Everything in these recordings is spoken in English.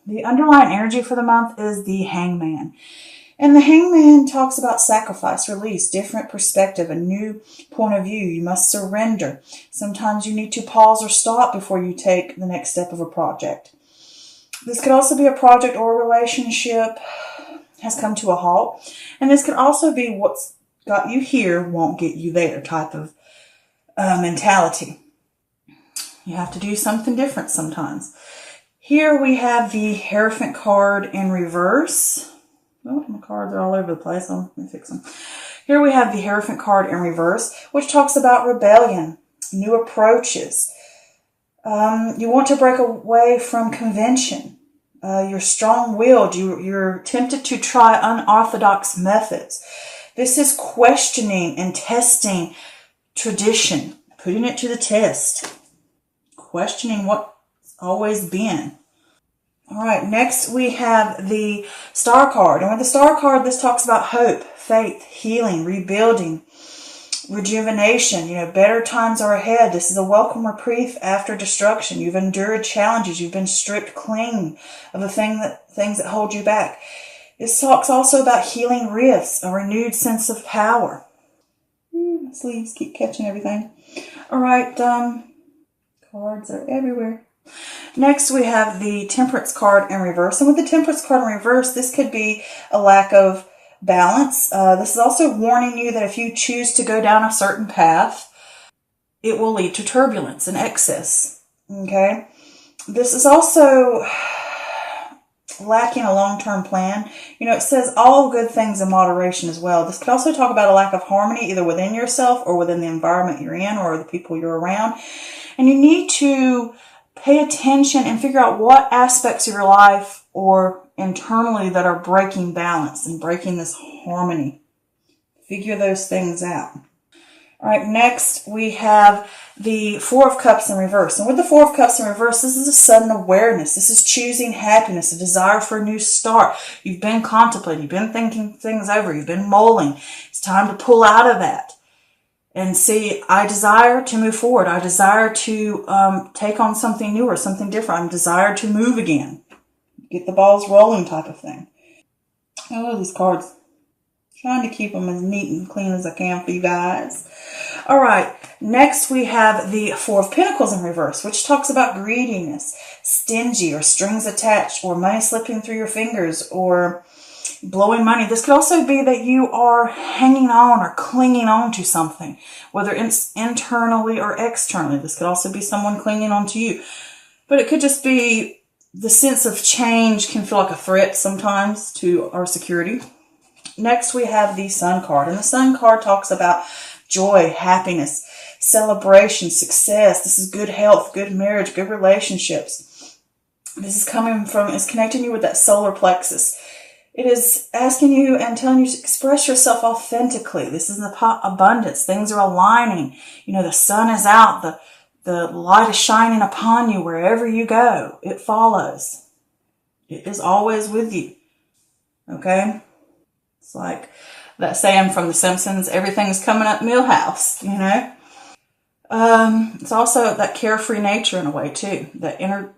The underlying energy for the month is the Hangman. And the Hangman talks about sacrifice, release, different perspective, a new point of view. You must surrender. Sometimes you need to pause or stop before you take the next step of a project. This could also be a project or a relationship has come to a halt. And this could also be what's got you here won't get you there type of mentality. You have to do something different sometimes. Here we have the Hierophant card in reverse. Oh, my cards are all over the place. Let me fix them. Here we have the Hierophant card in reverse, which talks about rebellion, new approaches. You want to break away from convention. You're strong-willed. You're tempted to try unorthodox methods. This is questioning and testing tradition, putting it to the test, questioning what's always been. All right, next we have the Star card. And with the Star card, this talks about hope, faith, healing, rebuilding, rejuvenation. Better times are ahead. This is a welcome reprieve after destruction. You've endured challenges. You've been stripped clean of the things that hold you back. This talks also about healing rifts, a renewed sense of power. Sleeves keep catching everything. All right, cards are everywhere. Next, we have the Temperance card in reverse. And with the Temperance card in reverse, this could be a lack of balance. This is also warning you that if you choose to go down a certain path, it will lead to turbulence and excess. Okay? This is also lacking a long-term plan. It says all good things in moderation as well. This could also talk about a lack of harmony either within yourself or within the environment you're in or the people you're around. And you need to pay attention and figure out what aspects of your life or internally that are breaking balance and breaking this harmony. Figure those things out. All right, next we have the Four of Cups in reverse. And with the Four of Cups in reverse, this is a sudden awareness. This is choosing happiness, a desire for a new start. You've been contemplating, you've been thinking things over, you've been mulling. It's time to pull out of that and see, I desire to move forward. I desire to take on something new or something different. I desire to move again. Get the balls rolling type of thing. Oh, these cards. Trying to keep them as neat and clean as I can for you guys. All right. Next, we have the Four of Pentacles in reverse, which talks about greediness, stingy or strings attached or money slipping through your fingers or blowing money. This could also be that you are hanging on or clinging on to something, whether it's internally or externally. This could also be someone clinging on to you. But it could just be the sense of change can feel like a threat sometimes to our security. Next, we have the Sun card. And the Sun card talks about joy, happiness, celebration, success. This is good health, good marriage, good relationships. This is it's connecting you with that solar plexus. It is asking you and telling you to express yourself authentically. This is abundance. Things are aligning. The sun is out. The light is shining upon you wherever you go. It follows. It is always with you. Okay? It's like that saying from The Simpsons, everything's coming up Millhouse, It's also that carefree nature in a way too. That inner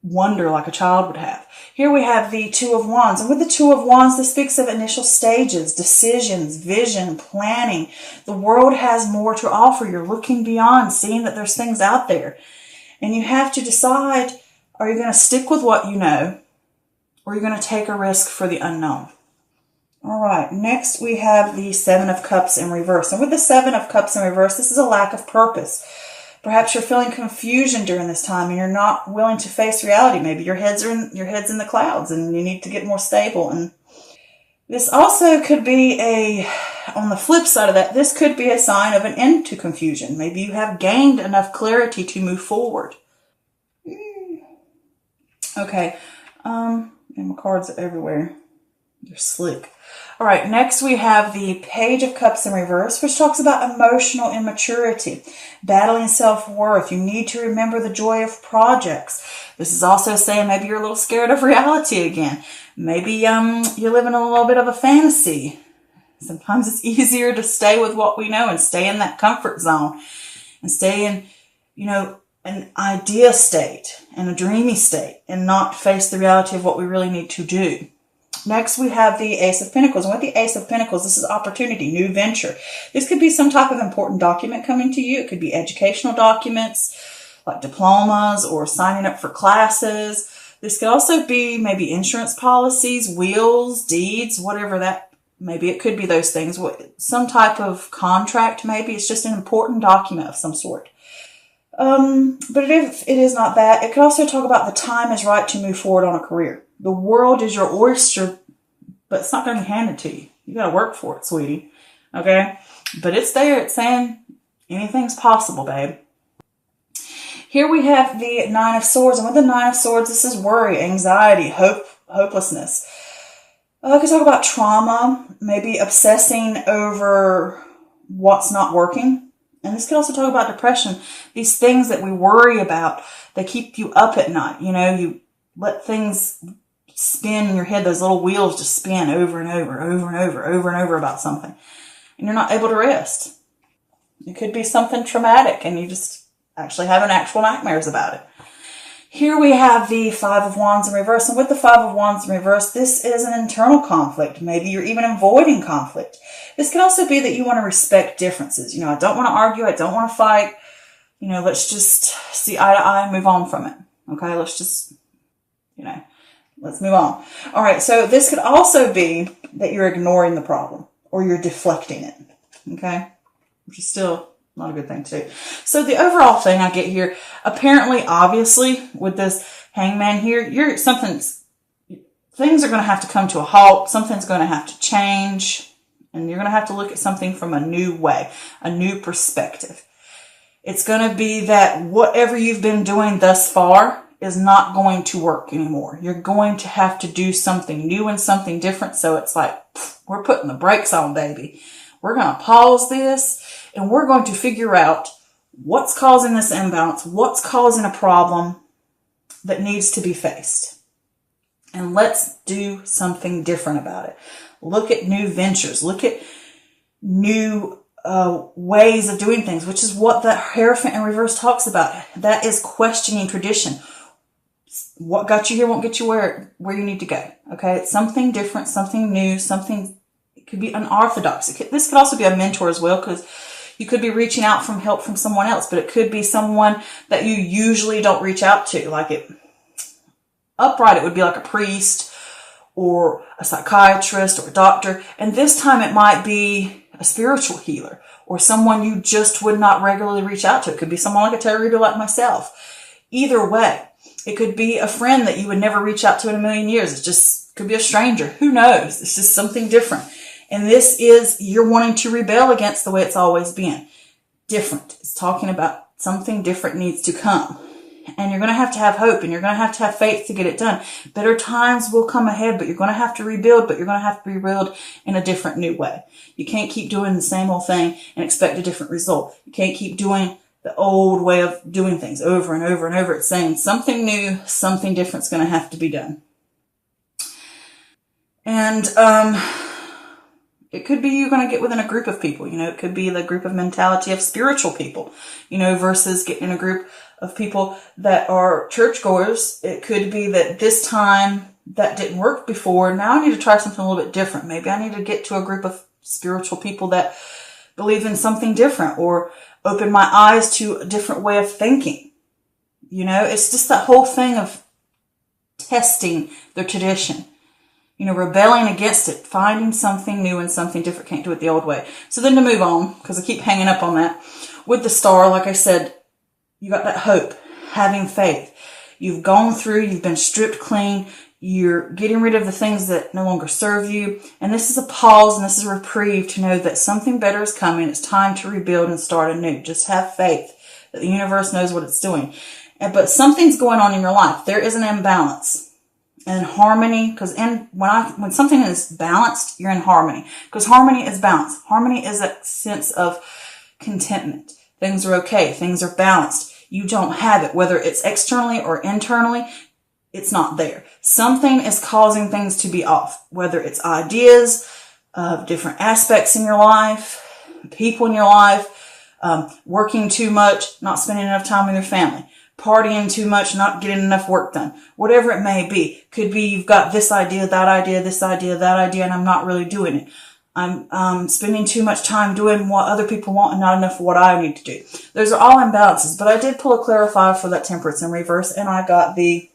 wonder like a child would have. Here we have the Two of Wands. And with the Two of Wands, this speaks of initial stages, decisions, vision, planning. The world has more to offer. You're looking beyond, seeing that there's things out there. And you have to decide, are you going to stick with what you know, or are you going to take a risk for the unknown? All right, next we have the Seven of Cups in reverse. And with the Seven of Cups in reverse, this is a lack of purpose. Perhaps you're feeling confusion during this time and you're not willing to face reality. Maybe your head's in the clouds and you need to get more stable. And this also could be on the flip side of that, this could be a sign of an end to confusion. Maybe you have gained enough clarity to move forward. Okay, and my cards are everywhere. They're slick. All right, next we have the Page of Cups in reverse, which talks about emotional immaturity, battling self-worth. You need to remember the joy of projects. This is also saying maybe you're a little scared of reality again. Maybe you're living a little bit of a fantasy. Sometimes it's easier to stay with what we know and stay in that comfort zone and stay in, an idea state and a dreamy state and not face the reality of what we really need to do. Next, we have the Ace of Pentacles. And with the Ace of Pentacles, this is opportunity, new venture. This could be some type of important document coming to you. It could be educational documents like diplomas or signing up for classes. This could also be maybe insurance policies, wills, deeds, whatever that. Maybe it could be those things. Some type of contract, maybe. It's just an important document of some sort. But if it is not that, it could also talk about the time is right to move forward on a career. The world is your oyster, but it's not going to be handed to you. You got to work for it, sweetie. Okay? But it's there. It's saying anything's possible, babe. Here we have the Nine of Swords. And with the Nine of Swords, this is worry, anxiety, hopelessness. I could talk about trauma, maybe obsessing over what's not working. And this could also talk about depression. These things that we worry about, they keep you up at night. You know, you let things spin in your head. Those little wheels just spin over and over, over and over, over and over about something. And you're not able to rest. It could be something traumatic and you just actually having actual nightmares about it. Here we have the Five of Wands in reverse. And with the Five of Wands in reverse, this is an internal conflict. Maybe you're even avoiding conflict. This could also be that you want to respect differences. You know, I don't want to argue. I don't want to fight. You know, let's just see eye to eye and move on from it. Okay, let's just, let's move on. All right, so this could also be that you're ignoring the problem or you're deflecting it. Okay, which is still not a good thing to do. So the overall thing I get here, apparently, obviously, with this Hangman here, things are going to have to come to a halt. Something's going to have to change. And you're going to have to look at something from a new way, a new perspective. It's going to be that whatever you've been doing thus far is not going to work anymore. You're going to have to do something new and something different. So it's like, we're putting the brakes on, baby. We're going to pause this and we're going to figure out what's causing this imbalance, what's causing a problem that needs to be faced. And let's do something different about it. Look at new ventures. Look at new ways of doing things, which is what the Hierophant in reverse talks about. That is questioning tradition. What got you here won't get you where you need to go. Okay, it's something different, something new, something. It could be unorthodox. This could also be a mentor as well, because you could be reaching out for help from someone else, but it could be someone that you usually don't reach out to. Upright, it would be like a priest or a psychiatrist or a doctor. And this time it might be a spiritual healer or someone you just would not regularly reach out to. It could be someone like a tarot reader like myself. Either way, it could be a friend that you would never reach out to in a million years. It just could be a stranger. Who knows? It's just something different. And this is, you're wanting to rebel against the way it's always been. Different. It's talking about something different needs to come. And you're going to have hope and you're going to have faith to get it done. Better times will come ahead, but you're going to have to rebuild, but you're going to have to rebuild in a different new way. You can't keep doing the same old thing and expect a different result. You can't keep doing the old way of doing things over and over and over. It's saying something new, something different is going to have to be done. And, it could be you're going to get within a group of people. It could be the group of mentality of spiritual people, versus getting in a group of people that are churchgoers. It could be that this time that didn't work before. Now I need to try something a little bit different. Maybe I need to get to a group of spiritual people that believe in something different or open my eyes to a different way of thinking. It's just that whole thing of testing the tradition. Rebelling against it, finding something new and something different. Can't do it the old way. So then to move on, because I keep hanging up on that, with the star, like I said, you got that hope, having faith. You've gone through, you've been stripped clean, you're getting rid of the things that no longer serve you. And this is a pause and this is a reprieve to know that something better is coming. It's time to rebuild and start anew. Just have faith that the universe knows what it's doing. But something's going on in your life. There is an imbalance. And harmony, because when something is balanced, you're in harmony. Because harmony is balance. Harmony is a sense of contentment. Things are okay. Things are balanced. You don't have it. Whether it's externally or internally, it's not there. Something is causing things to be off. Whether it's ideas of different aspects in your life, people in your life, working too much, not spending enough time with your family, partying too much, not getting enough work done, whatever it may be. Could be you've got this idea, that idea, this idea, that idea, and I'm not really doing it. I'm spending too much time doing what other people want and not enough of what I need to do. Those are all imbalances, but I did pull a clarifier for that Temperance in reverse, and I got the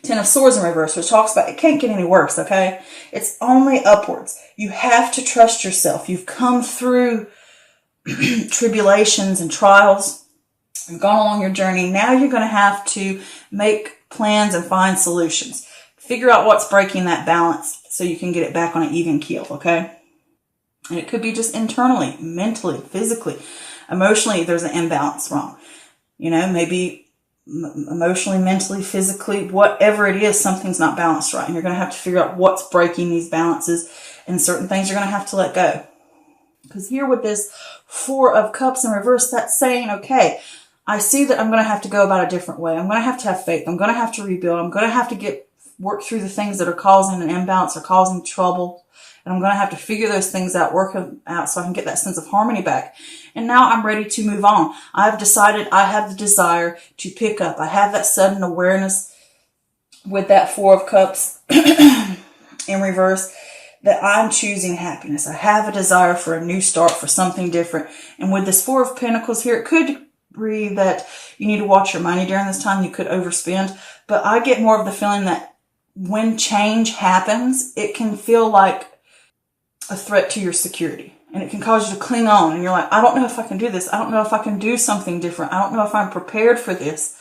Ten of Swords in reverse, which talks about it can't get any worse, okay? It's only upwards. You have to trust yourself. You've come through tribulations and trials. You've gone along your journey. Now you're going to have to make plans and find solutions. Figure out what's breaking that balance so you can get it back on an even keel, okay? And it could be just internally, mentally, physically, emotionally, there's an imbalance wrong. You know, maybe emotionally, mentally, physically, whatever it is, something's not balanced right. And you're going to have to figure out what's breaking these balances, and certain things you're going to have to let go. Because here with this Four of Cups in reverse, that's saying, okay, I see that I'm going to have to go about a different way. I'm going to have faith. I'm going to have to rebuild. I'm going to have to work through the things that are causing an imbalance or causing trouble. And I'm going to have to figure those things out, work them out so I can get that sense of harmony back. And now I'm ready to move on. I've decided I have the desire to pick up. I have that sudden awareness with that Four of Cups in reverse that I'm choosing happiness. I have a desire for a new start, for something different. And with this Four of Pentacles here, it could be that you need to watch your money during this time. You could overspend. But I get more of the feeling that when change happens, it can feel like a threat to your security. And it can cause you to cling on. And you're like, I don't know if I can do this. I don't know if I can do something different. I don't know if I'm prepared for this.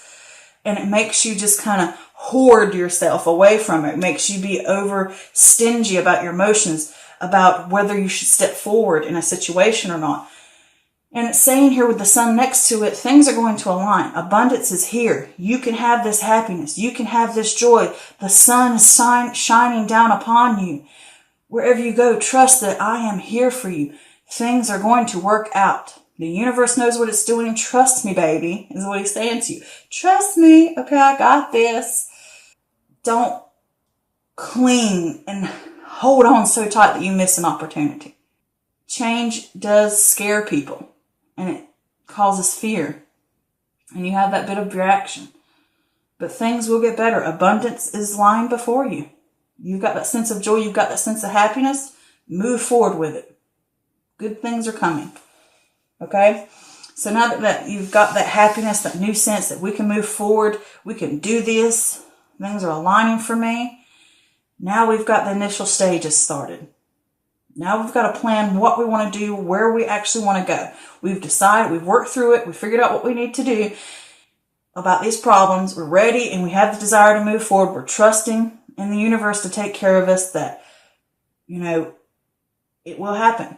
And it makes you just kind of hoard yourself away from it. It makes you be over stingy about your emotions, about whether you should step forward in a situation or not. And it's saying here with the sun next to it, things are going to align. Abundance is here. You can have this happiness. You can have this joy. The sun is shining down upon you. Wherever you go, trust that I am here for you. Things are going to work out. The universe knows what it's doing. Trust me, baby, is what he's saying to you. Trust me. Okay, I got this. Don't cling and hold on so tight that you miss an opportunity. Change does scare people, and it causes fear. And you have that bit of reaction. But things will get better. Abundance is lying before you. You've got that sense of joy. You've got that sense of happiness. Move forward with it. Good things are coming. Okay? So now that you've got that happiness, that new sense that we can move forward, we can do this, things are aligning for me. Now we've got the initial stages started. Now we've got to plan what we want to do, where we actually want to go. We've decided, we've worked through it, we figured out what we need to do about these problems. We're ready and we have the desire to move forward. We're trusting in the universe to take care of us, that, you know, it will happen.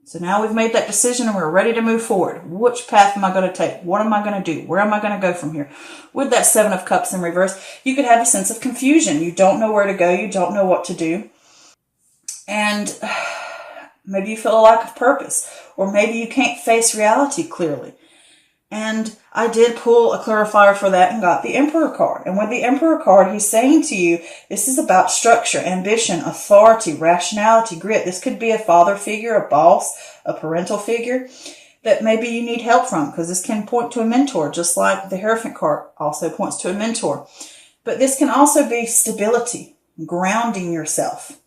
So now we've made that decision and we're ready to move forward. Which path am I going to take? What am I going to do? Where am I going to go from here? With that Seven of Cups in reverse, you could have a sense of confusion. You don't know where to go. You don't know what to do. And maybe you feel a lack of purpose, or maybe you can't face reality clearly. And I did pull a clarifier for that and got the Emperor card. And with the Emperor card, he's saying to you, this is about structure, ambition, authority, rationality, grit. This could be a father figure, a boss, a parental figure that maybe you need help from, because this can point to a mentor, just like the Hierophant card also points to a mentor. But this can also be stability, grounding yourself.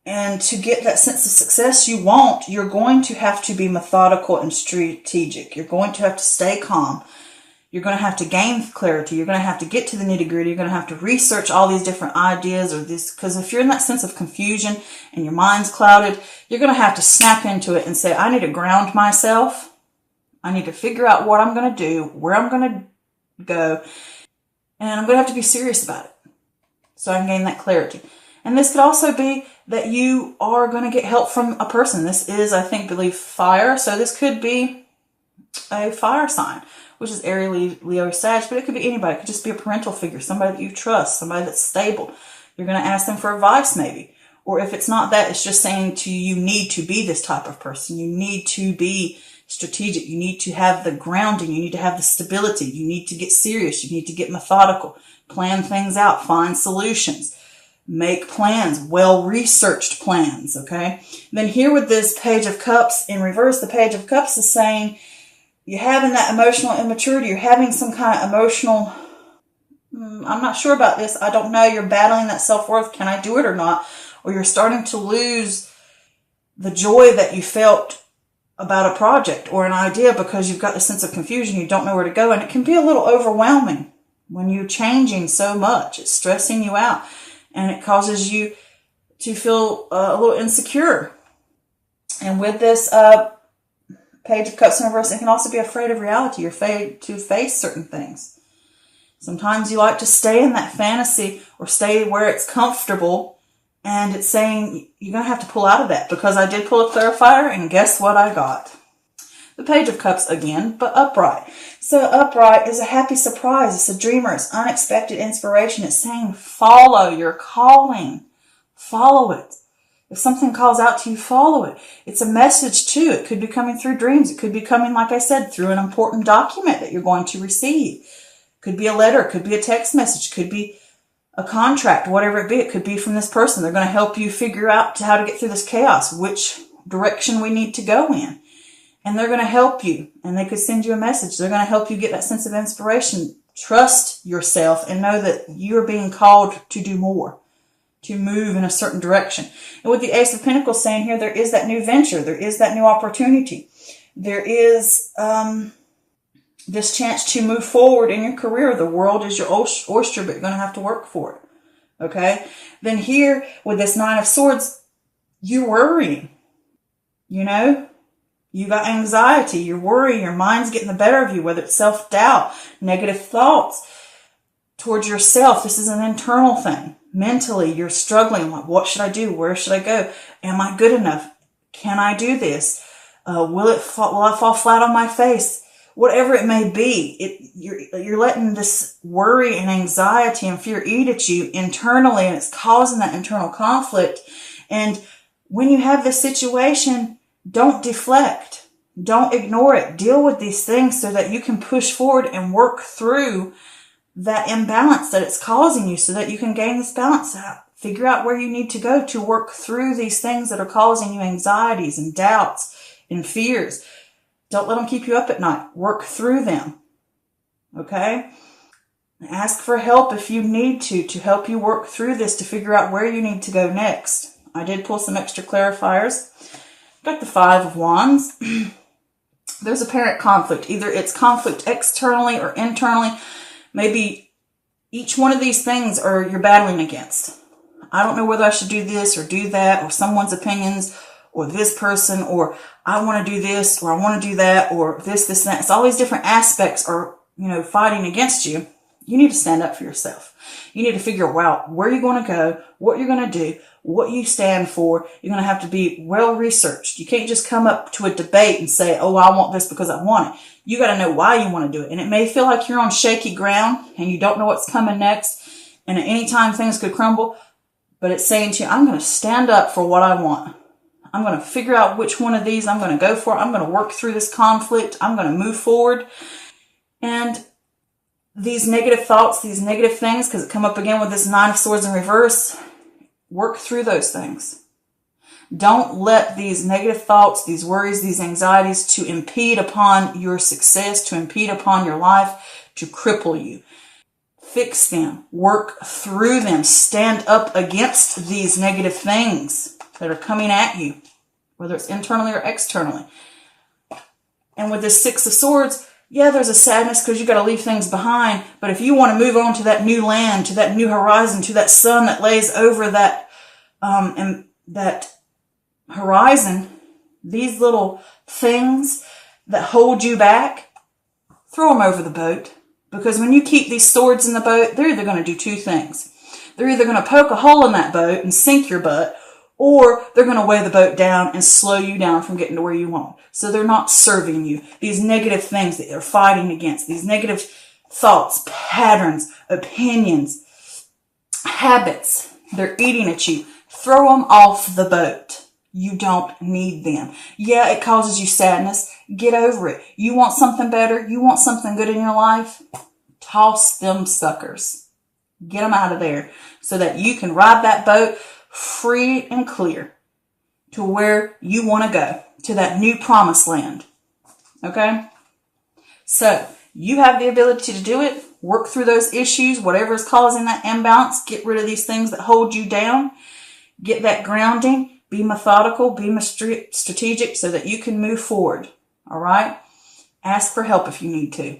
And to get that sense of success you want, you're going to have to be methodical and strategic. You're going to have to stay calm. You're going to have to gain clarity. You're going to have to get to the nitty-gritty. You're going to have to research all these different ideas, or this, because if you're in that sense of confusion and your mind's clouded, you're going to have to snap into it and say, I need to ground myself. I need to figure out what I'm going to do, where I'm going to go, and I'm going to have to be serious about it so I can gain that clarity. And this could also be that you are going to get help from a person. This is, I believe fire. So this could be a fire sign, which is Aries, Leo, Sag, but it could be anybody. It could just be a parental figure, somebody that you trust, somebody that's stable. You're going to ask them for advice maybe. Or if it's not that, it's just saying to you, you need to be this type of person. You need to be strategic. You need to have the grounding. You need to have the stability. You need to get serious. You need to get methodical, plan things out, find solutions. Make plans, well-researched plans, okay? Then here with this Page of Cups in reverse, the Page of Cups is saying you're having that emotional immaturity. You're having some kind of emotional, I'm not sure about this. I don't know. You're battling that self-worth. Can I do it or not? Or you're starting to lose the joy that you felt about a project or an idea because you've got the sense of confusion. You don't know where to go. And it can be a little overwhelming when you're changing so much. It's stressing you out. And it causes you to feel a little insecure. And with this Page of Cups in reverse, it can also be afraid of reality. You're afraid to face certain things. Sometimes you like to stay in that fantasy or stay where it's comfortable. And it's saying you're going to have to pull out of that, because I did pull a clarifier, and guess what I got? The Page of Cups again, but upright. So upright is a happy surprise. It's a dreamer. It's unexpected inspiration. It's saying follow your calling. Follow it. If something calls out to you, follow it. It's a message too. It could be coming through dreams. It could be coming, like I said, through an important document that you're going to receive. It could be a letter. It could be a text message. It could be a contract, whatever it be. It could be from this person. They're going to help you figure out how to get through this chaos, which direction we need to go in. And they're going to help you, and they could send you a message. They're going to help you get that sense of inspiration. Trust yourself and know that you're being called to do more, to move in a certain direction. And with the Ace of Pentacles saying here, there is that new venture. There is that new opportunity. There is this chance to move forward in your career. The world is your oyster, but you're going to have to work for it. Okay? Then here, with this Nine of Swords, you're worrying. You know? You got anxiety, you're worrying, your mind's getting the better of you, whether it's self-doubt, negative thoughts towards yourself. This is an internal thing. Mentally, you're struggling. Like, what should I do? Where should I go? Am I good enough? Can I do this? Will I fall flat on my face? Whatever it may be, you're letting this worry and anxiety and fear eat at you internally, and it's causing that internal conflict. And when you have this situation, don't deflect. Don't ignore it. Deal with these things so that you can push forward and work through that imbalance that it's causing you, so that you can gain this balance out. Figure out where you need to go to work through these things that are causing you anxieties and doubts and fears. Don't let them keep you up at night. Work through them. Okay? Ask for help if you need to help you work through this, to figure out where you need to go next. I did pull some extra clarifiers. Got the Five of Wands. There's apparent conflict. Either it's conflict externally or internally. Maybe each one of these things are you're battling against. I don't know whether I should do this or do that, or someone's opinions, or this person, or I want to do this, or I want to do that, or this, and that. It's always different aspects are, fighting against you. You need to stand up for yourself. You need to figure out where you're going to go, what you're going to do, what you stand for. You're going to have to be well-researched. You can't just come up to a debate and say, oh, I want this because I want it. You got to know why you want to do it. And it may feel like you're on shaky ground and you don't know what's coming next. And at any time, things could crumble. But it's saying to you, I'm going to stand up for what I want. I'm going to figure out which one of these I'm going to go for. I'm going to work through this conflict. I'm going to move forward. And these negative thoughts, these negative things, because it come up again with this Nine of Swords in reverse, work through those things. Don't let these negative thoughts, these worries, these anxieties to impede upon your success, to impede upon your life, to cripple you. Fix them. Work through them. Stand up against these negative things that are coming at you, whether it's internally or externally. And with this Six of Swords, yeah, there's a sadness because you got to leave things behind. But if you want to move on to that new land, to that new horizon, to that sun that lays over that that horizon, these little things that hold you back, throw them over the boat. Because when you keep these swords in the boat, they're either going to do two things. They're either going to poke a hole in that boat and sink your butt, or they're going to weigh the boat down and slow you down from getting to where you want. So they're not serving you. These negative things that they're fighting against, these negative thoughts, patterns, opinions, habits, they're eating at you. Throw them off the boat. You don't need them. Yeah, it causes you sadness. Get over it. You want something better? You want something good in your life? Toss them suckers. Get them out of there so that you can ride that boat free and clear to where you want to go, to that new promised land. Okay? So, you have the ability to do it. Work through those issues, whatever is causing that imbalance. Get rid of these things that hold you down. Get that grounding. Be methodical. Be strategic so that you can move forward. All right? Ask for help if you need to.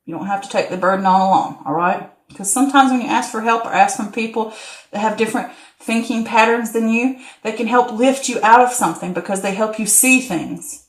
You don't have to take the burden on alone. All right? Because sometimes when you ask for help or ask from people that have different thinking patterns than you, they can help lift you out of something because they help you see things.